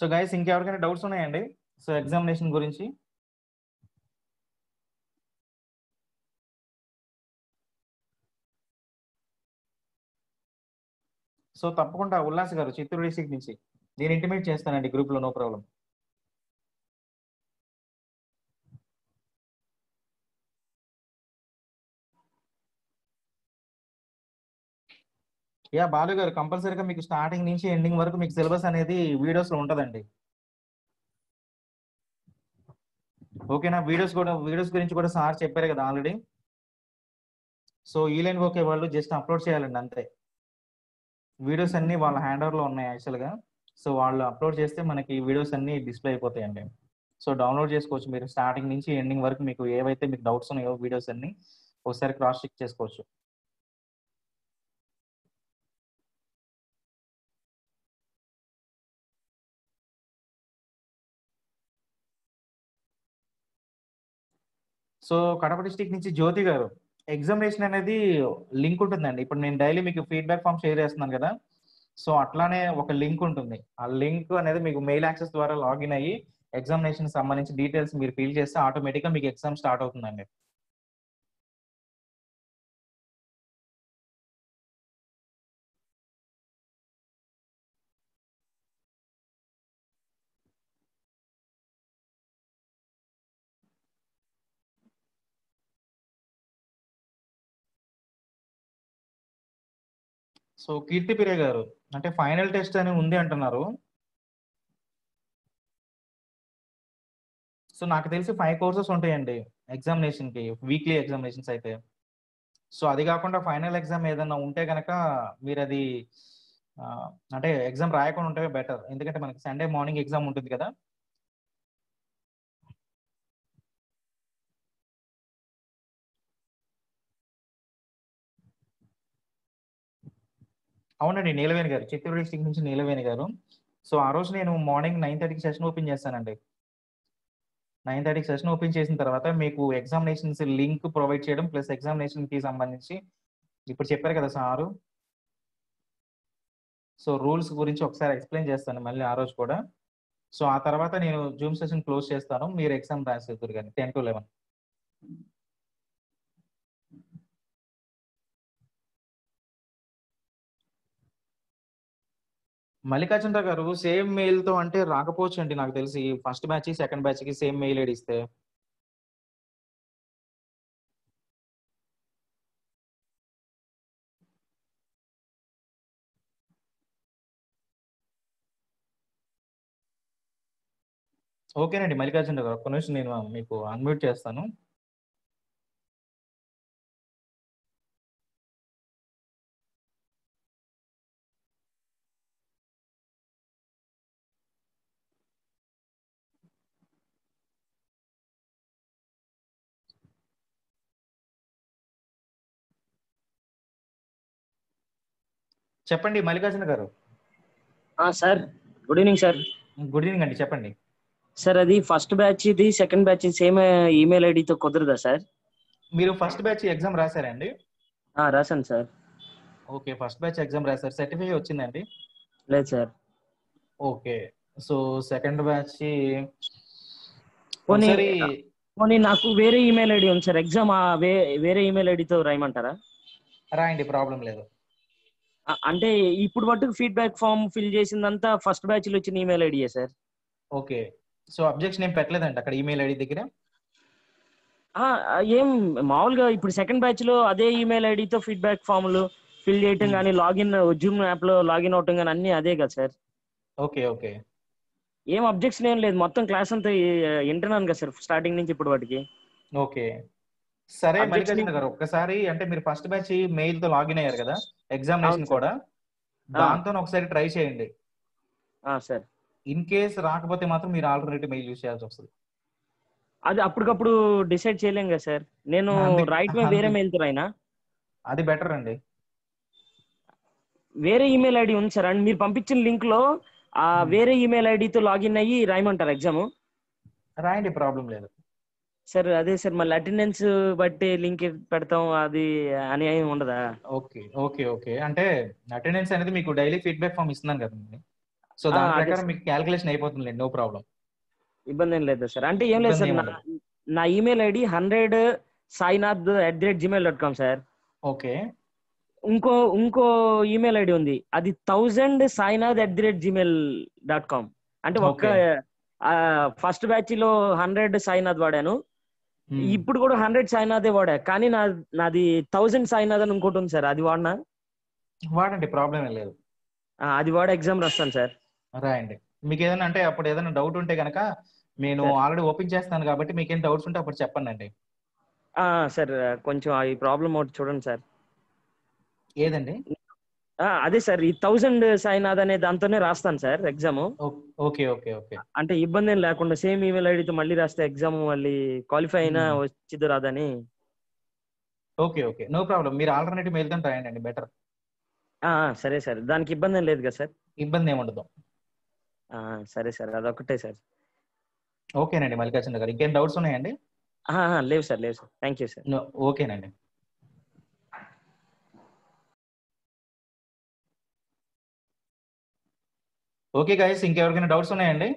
సో గైస్, ఇంకెవరికైనా డౌట్స్ ఉన్నాయండి సో ఎగ్జామినేషన్ గురించి? సో తప్పకుండా ఉల్లాస్ గారు చిత్తూరు డిస్ట్రిక్ట్ నుంచి నేను ఇంటిమేట్ చేస్తానండి గ్రూప్ లో, నో ప్రాబ్లం. యా బాలు గారు, కంపల్సరీగా మీకు స్టార్టింగ్ నుంచి ఎండింగ్ వరకు మీకు సిలబస్ అనేది వీడియోస్ లో ఉంటదండి. ఓకేనా? వీడియోస్ గురించి కూడా సార్ చెప్పారు కదా ఆల్రెడీ. సో ఈలైన్ ఓకే వాళ్ళు జస్ట్ అప్లోడ్ చేయాలండి అంతే. వీడియోస్ అన్ని వాళ్ళ హ్యాండ్ ఓవర్ లో ఉన్నాయి యాక్చువల్ గా. సో వాళ్ళు అప్లోడ్ చేస్తే మనకి వీడియోస్ అన్ని డిస్ప్లే అయిపోతాయండి. సో డౌన్లోడ్ చేసుకోవచ్చు మీరు స్టార్టింగ్ నుంచి ఎండింగ్ వరకు మీకు ఏవైతే మీకు డౌట్స్ ఉన్నాయో వీడియోస్ అన్ని ఒకసారి క్రాస్ చెక్ చేసుకోవచ్చు. సో కడప డిస్ట్రిక్ట్ నుంచి జ్యోతి గారు, ఎగ్జామినేషన్ అనేది లింక్ ఉంటుందండి. ఇప్పుడు నేను డైలీ మీకు ఫీడ్బ్యాక్ ఫామ్ షేర్ చేస్తున్నాను కదా, సో అట్లానే ఒక లింక్ ఉంటుంది. ఆ లింక్ అనేది మీకు మెయిల్ యాక్సెస్ ద్వారా లాగిన్ అయ్యి ఎగ్జామినేషన్ సంబంధించి డీటెయిల్స్ మీరు ఫిల్ చేస్తే ఆటోమేటిక్గా మీకు ఎగ్జామ్ స్టార్ట్ అవుతుందండి. సో కీర్తి పిరే గారు, అంటే ఫైనల్ టెస్ట్ అని ఉంది అంటున్నారు. సో నాకు తెలిసి 5 కోర్సెస్ ఉంటాయండి ఎగ్జామినేషన్ కి, వీక్లీ ఎగ్జామినేషన్స్ అయితే. సో అది కాకుండా ఫైనల్ ఎగ్జామ్ ఏదైనా ఉంటే కనుక మీరు అది ఆ, అంటే ఎగ్జామ్ రాయకుండా ఉంటే బెటర్. ఎందుకంటే మనకి సండే మార్నింగ్ ఎగ్జామ్ ఉంటుంది కదా. అవునండి, నీలవేణి గారు, చిత్తూరు డిస్ట్రిక్ట్ నుంచి నీలవేణి గారు. సో ఆ రోజు నేను మార్నింగ్ 9:30కి సెషన్ ఓపెన్ చేస్తానండి. 9:30కి సెషన్ ఓపెన్ చేసిన తర్వాత మీకు ఎగ్జామినేషన్స్ లింక్ ప్రొవైడ్ చేయడం ప్లస్ ఎగ్జామినేషన్ కి సంబంధించి ఇప్పుడు చెప్పారు కదా సారు, సో రూల్స్ గురించి ఒకసారి ఎక్స్ప్లెయిన్ చేస్తాను మళ్ళీ ఆ రోజు కూడా. సో ఆ తర్వాత నేను జూమ్ సెషన్ క్లోజ్ చేస్తాను, మీరు ఎగ్జామ్ రాసేద్దరు కానీ 10 to 11. మల్లికార్జునరావు గారు, సేమ్ మెయిల్ తో అంటే రాకపోవచ్చు అండి నాకు తెలిసి. ఫస్ట్ బ్యాచ్ సెకండ్ బ్యాచ్ కి సేమ్ మెయిల్ ఐడి ఇస్తే. ఓకేనండి మల్లికార్జునరావు గారు, ఒక్క నిమిషం నేను మీకు అన్మ్యూట్ చేస్తాను. చెప్పండి మల్లికార్జున గారు. Sir good evening sir. Good evening అండి, చెప్పండి. సార్ అది ఫస్ట్ బ్యాచ్ ఇది సెకండ్ బ్యాచ్ సేమ్ ఈమెయిల్ ఐడితో కుదరదా సార్? మీరు ఫస్ట్ బ్యాచ్ ఎగ్జామ్ రాశారండి? రాశాను sir. Okay, first batch exam రాశారు, సర్టిఫికేట్ వచ్చిందండి? లేదు sir. Okay, so second batch పోనీ ఒకసారి పోనీ నాకు వేరే ఈమెయిల్ ఐడి ఉంది సార్, ఎగ్జామ్ వేరే ఈమెయిల్ ఐడితో రాయమంటారా? రాయండి, ప్రాబ్లం లేదు. అంటే ఇప్పుడు మట్టుకు ఫీడ్బ్యాక్ ఫామ్ ఫిల్ చేసిందంతా ఫస్ట్ బ్యాచ్ లో వచ్చిన ఈమెయిల్ ఐడియే సార్. ఓకే, సో అబ్జెక్షన్ ఏం పెట్టలేదండి అక్కడ ఈమెయిల్ ఐడి దగ్గర? ఏం మామూలుగా ఇప్పుడు సెకండ్ బ్యాచ్ లో అదే ఈమెయిల్ ఐడితో ఫీడ్బ్యాక్ ఫామ్లు ఫిల్ చేయటం కానీ లాగిన్ జూమ్ యాప్ లో లాగిన్ అవటం కానీ అన్ని అదే కదా సార్. ఓకే ఓకే, ఏం అబ్జెక్షన్ ఏం లేదు, మొత్తం క్లాస్ అంతా వింటున్నాను కదా సార్ స్టార్టింగ్ నుంచి ఇప్పుడు వాటికి. ఓకే సరే మల్లికార్జున గారు, ఒక్కసారి అంటే మీరు ఫస్ట్ బ్యాచ్ మెయిల్ తో లాగిన్ అయ్యారు కదా ఎగ్జామినేషన్ కూడా, దాంతో ఒకసారి ట్రై చేయండి. సార్ ఇన్ కేస్ రాకపోతే మాత్రం మీరు ఆల్టర్నేటివ్ మెయిల్ యూస్ చేయాల్సి వస్తుంది. అది అప్పటికప్పుడు డిసైడ్ చేయలేం కదా సార్, నేను రాయటమే వేరే మెయిల్ తో రాయినా? అది బెటర్ అండి. వేరే ఈమెయిల్ ఐడి ఉంది సార్, అండ్ మీరు పంపించిన లింక్ లో వేరే ఈమెయిల్ ఐడితో లాగిన్ అయ్యి రాయమంటారు ఎగ్జామ్? రాయండి, ప్రాబ్లం లేదు సార్. అదే సార్, మళ్ళీ అటెండెన్స్ బట్టి లింక్ పెడతాం అది అని ఏమి ఉండదా? ఓకే ఓకే ఓకే, అంటే అటెండెన్స్ అనేది మీకు డైలీ ఫీడ్బ్యాక్ ఫామ్ ఇస్తున్నాను కదండి, సో దాని ప్రకారం మీకు క్యాల్కులేషన్ అయిపోతుంది, నో ప్రాబ్లం. ఇబ్బంది ఏం లేదు సార్. అంటే ఏం లేదు సార్, నా email ID 100sainath@gmail.com sir. Okay, ఇంకో ఈమెయిల్ ఐడి ఉంది, అది 1000sainath@gmail.com. అంటే ఒక్క ఫస్ట్ బ్యాచ్ లో 100 సాయినాథ్ వాడాను, ఇప్పుడు కూడా 100 సాయినాథే వాడా, కానీ నాది 1000 సాయినాథ్ అని ఇంకోటి ఉంది సార్, అది వాడినా? వాడండి, ప్రాబ్లం ఏం లేదు. అది వాడే ఎగ్జామ్ రాస్తాను సార్. రాయండి, మీకు ఏదైనా అంటే అప్పుడు ఏదైనా డౌట్ ఉంటే కనుక నేను ఆల్రెడీ ఓపెన్ చేస్తాను కాబట్టి మీకు ఏం డౌట్స్ ఉంటే అప్పుడు చెప్పండి అండి. సార్ కొంచెం ఈ ప్రాబ్లం ఒకటి చూడండి సార్. ఏదండి? అదే సార్, ఈ 1000 సాయినాథ్ అనే దాంతోనే రాస్తాను sir exam. Okay okay okay. అంటే ఇబ్బంది ఏం లేకుండా సేమ్ ఈమెయిల్ ఐడితో మళ్ళీ రాస్తే ఎగ్జామ్ మళ్ళీ క్వాలిఫై అయినా వచ్చిద్దు రాదని. Okay okay, no problem. మీరు ఆల్టర్నేటివ్ మెయిల్ తో రాయండి, బెటర్. సరే సార్, దానికి ఇబ్బంది ఏం లేదు కదా సార్? ఇబ్బంది ఏమి ఉండదు. సరే సార్, అదొకటే సార్. ఓకేనండి మల్లికార్జున గారు, ఇంకేం డౌట్స్ ఉన్నాయండి? లేవు సార్, లేవు సార్. Thank you sir. ఓకేనండి. ఓకే గైస్, ఇంకెవరికైనా డౌట్స్ ఉన్నాయండి?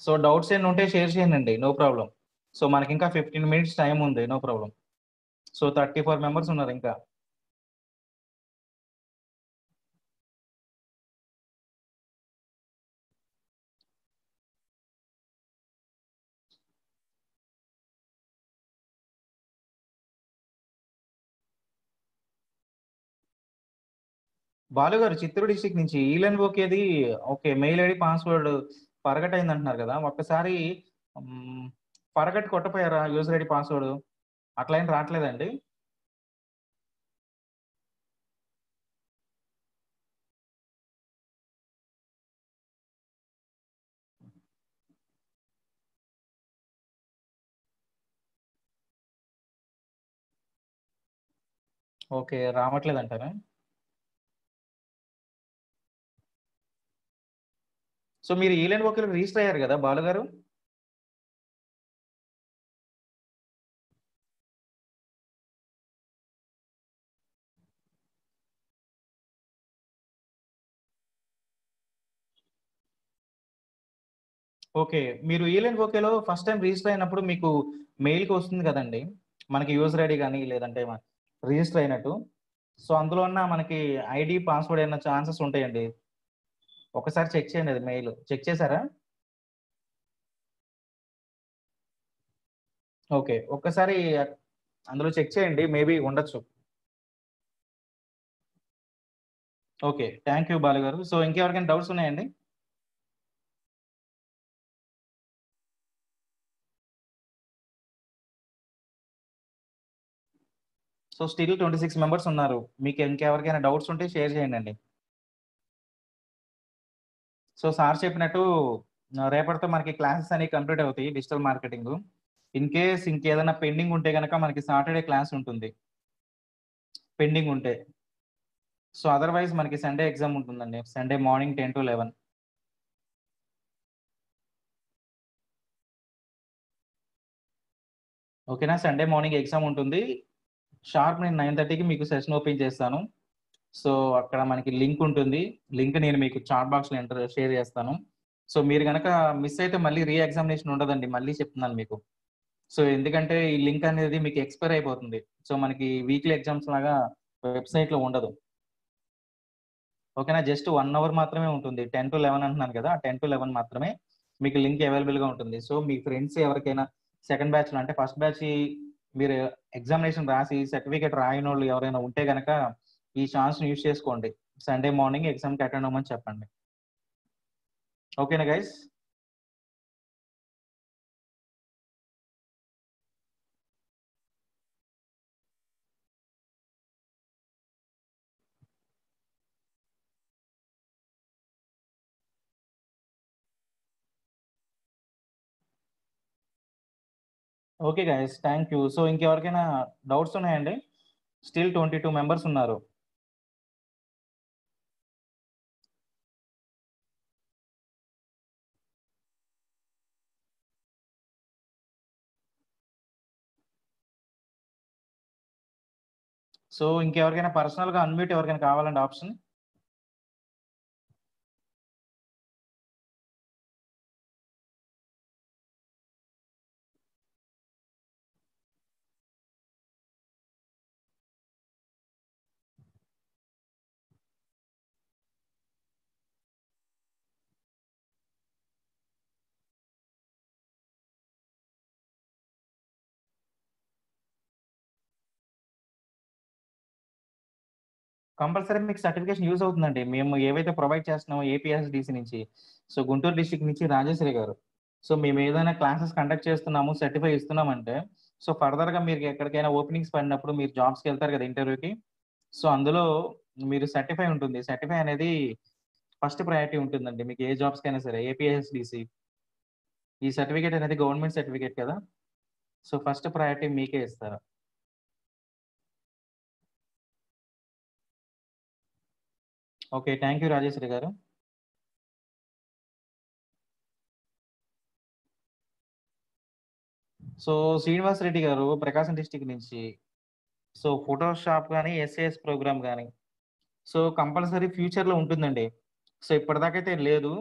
సో డౌట్స్ ఏమైనా ఉంటే షేర్ చేయండి, నో ప్రాబ్లం. సో మనకి ఇంకా 15 minutes టైం ఉంది, నో ప్రాబ్లం. సో 34 members ఉన్నారు ఇంకా. బాలు గారు చిత్తూరు డిస్టిక్ నుంచి ఈలన్ ఓకేది. Okay, mail ID password forgot అయింది అంటున్నారు కదా, ఒక్కసారి ఫర్గట్ కొట్టపోయారా యూజర్ ఐడి పాస్వర్డ్? అట్లా ఏం రావట్లేదండి. ఓకే, రావట్లేదు అంటారా? సో మీరు ఈలన్ ఓకే రిజిస్టర్ అయ్యారు కదా బాలు గారు? ఓకే, మీరు ఈలెన్ ఓకేలో ఫస్ట్ టైం రిజిస్టర్ అయినప్పుడు మీకు మెయిల్కి వస్తుంది కదండి, మనకి యూజర్ ఐడి కానీ లేదంటే రిజిస్టర్ అయినట్టు. సో అందులో ఉన్న మనకి ఐడి పాస్వర్డ్ అయిన ఛాన్సెస్ ఉంటాయండి. ఒకసారి చెక్ చేయండి, అది మెయిల్ చెక్ చేశారా? ఓకే, ఒక్కసారి అందులో చెక్ చేయండి, మేబీ ఉండొచ్చు. ఓకే, థ్యాంక్ యూ బాలు గారు. సో ఇంకెవరికైనా డౌట్స్ ఉన్నాయండి? సో స్టిల్ 26 members ఉన్నారు. మీకు ఇంకెవరికైనా డౌట్స్ ఉంటే షేర్ చేయండి. సో సార్ చెప్పినట్టు రేపటితో మనకి క్లాసెస్ అనేవి కంప్లీట్ అవుతాయి, డిజిటల్ మార్కెటింగ్. ఇన్ కేస్ ఇంకేదైనా పెండింగ్ ఉంటే కనుక మనకి సాటర్డే క్లాస్ ఉంటుంది, పెండింగ్ ఉంటే. సో అదర్వైజ్ మనకి సండే ఎగ్జామ్ ఉంటుందండి, సండే మార్నింగ్ 10 to 11. ఓకేనా, సండే మార్నింగ్ ఎగ్జామ్ ఉంటుంది. షార్ప్ నేను 9:30కి మీకు సెషన్ ఓపెన్ చేస్తాను. సో అక్కడ మనకి లింక్ ఉంటుంది, లింక్ నేను మీకు చాట్ బాక్స్లో షేర్ చేస్తాను. సో మీరు కనుక మిస్ అయితే మళ్ళీ రీ ఎగ్జామినేషన్ ఉండదండి, మళ్ళీ చెప్తున్నాను మీకు. సో ఎందుకంటే ఈ లింక్ అనేది మీకు ఎక్స్పైర్ అయిపోతుంది. సో మనకి వీక్లీ ఎగ్జామ్స్ లాగా వెబ్సైట్లో ఉండదు. ఓకేనా, జస్ట్ 1 hour మాత్రమే ఉంటుంది. 10 to 11 అంటున్నాను కదా, 10 to 11 మాత్రమే మీకు లింక్ అవైలబుల్గా ఉంటుంది. సో మీ ఫ్రెండ్స్ ఎవరికైనా సెకండ్ బ్యాచ్లో అంటే ఫస్ట్ బ్యాచ్ మీరు ఎగ్జామినేషన్ రాసి సర్టిఫికేట్ రాయని వాళ్ళు ఎవరైనా ఉంటే కనుక ఈ ఛాన్స్ని యూజ్ చేసుకోండి. సండే మార్నింగ్ ఎగ్జామ్కి అటెండ్ అవ్వమని చెప్పండి. ఓకేనా guys? Okay guys, thank you. So ఇంకెవరికైనా డౌట్స్ ఉన్నాయండి? స్టిల్ 22 members ఉన్నారు. సో ఇంకెవరికైనా పర్సనల్గా అన్మ్యూట్ ఎవరికైనా కావాలండి ఆప్షన్? కంపల్సరీ మీకు సర్టిఫికేషన్ యూజ్ అవుతుందండి. మేము ఏవైతే ప్రొవైడ్ చేస్తున్నామో ఏపీఎస్డిసి నుంచి, సో గుంటూరు డిస్ట్రిక్ట్ నుంచి రాజేశ్వరి గారు. సో మేము ఏదైనా క్లాసెస్ కండక్ట్ చేస్తున్నాము, సర్టిఫై ఇస్తున్నామంటే, సో ఫర్దర్‌గా మీరు ఎక్కడికైనా ఓపెనింగ్స్ పడినప్పుడు మీరు జాబ్స్‌కి వెళ్తారు కదా ఇంటర్వ్యూకి. సో అందులో మీరు సర్టిఫై ఉంటుంది. సర్టిఫై అనేది ఫస్ట్ ప్రయారిటీ ఉంటుందండి. మీకు ఏ జాబ్స్‌కైనా సరే ఏపీఎస్డిసి. ఈ సర్టిఫికేట్ అనేది గవర్నమెంట్ సర్టిఫికేట్ కదా! సో ఫస్ట్ ప్రయారిటీ మీకే ఇస్తారు. ఓకే. థాంక్ యూ రాజేశ్వరి గారు. సో శ్రీనివాస్ రెడ్డి గారు ప్రకాశం డిస్ట్రిక్ట్ నుంచి. సో ఫోటోషాప్ గాని, ఎస్ఏఎస్ ప్రోగ్రామ్ గాని, సో కంపల్సరీ ఫ్యూచర్‌లో ఉంటుందండి. సో ఇప్పటిదాకైతే లేదు.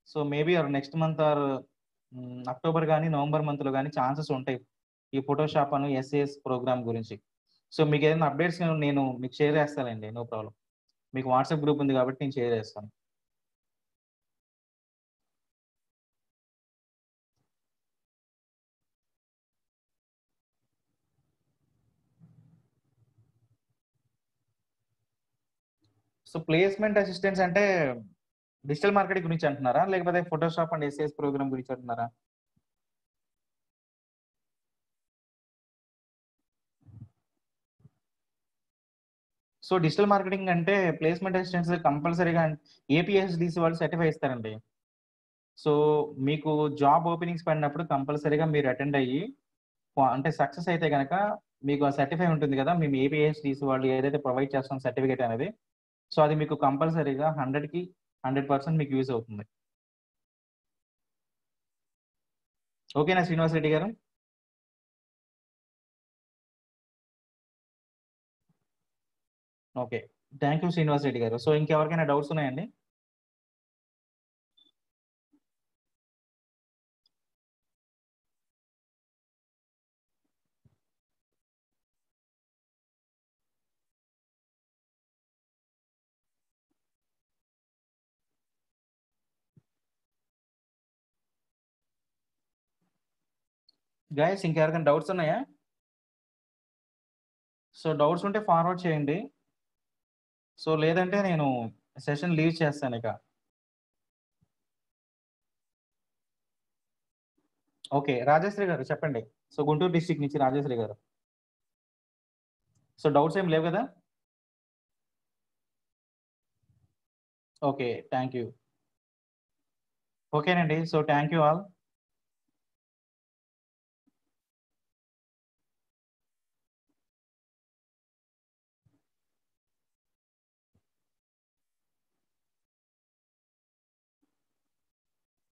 So maybe next month or October గాని, నవంబర్ మంత్‌లో గాని ఛాన్సెస్ ఉంటాయి. ఈ ఫోటోషాప్ అను, ఎస్ఏఎస్ ప్రోగ్రామ్ గురించి. సో మీకేదైనా అప్డేట్స్ నేను మీకు షేర్ చేస్తానండి. No problem. మీకు వాట్సాప్ గ్రూప్ ఉంది కాబట్టి నేను షేర్ చేస్తాను. సో ప్లేస్‌మెంట్ అసిస్టెంట్స్ అంటే డిజిటల్ మార్కెటింగ్ గురించి అంటున్నారా? లేకపోతే ఫోటోషాప్ అండ్ ఎస్ఏఎస్ ప్రోగ్రామ్ గురించి అంటున్నారా? సో డిజిటల్ మార్కెటింగ్ అంటే ప్లేస్‌మెంట్ అసిస్టెంట్స్ కంపల్సరీగా ఏపీఎస్‌డిసి వాళ్ళు సర్టిఫై ఇస్తారండి. సో మీకు జాబ్ ఓపెనింగ్స్ పడినప్పుడు కంపల్సరీగా మీరు అటెండ్ అయ్యి అంటే సక్సెస్ అయితే గనక మీకు ఆ సర్టిఫై ఉంటుంది కదా! మేము ఏపీఎస్‌డిసి వాళ్ళు ఏదైతే ప్రొవైడ్ చేస్తాం సర్టిఫికేట్ అనేది. సో అది మీకు కంపల్సరీగా 100కి 100% మీకు యూజ్ అవుతుంది. ఓకేనా శ్రీనివాస్ రెడ్డి గారు? Okay. Thank you Srinivas Reddy గారు. సో ఇంకెవరికైనా డౌట్స్ ఉన్నాయండి? గైస్ ఇంకెవరికైనా డౌట్స్ ఉన్నాయా? సో డౌట్స్ ఉంటే ఫార్వర్డ్ చేయండి. సో లేదంటే నేను సెషన్ లీవ్ చేస్తానిక. ఓకే. రాజేశ్వరి గారు చెప్పండి. సో గుంటూరు డిస్ట్రిక్ట్ నుంచి రాజేశ్వరి గారు. సో డౌట్స్ ఏమి లేవు కదా? ఓకే. Thank you. ఓకేనండి. So thank you all.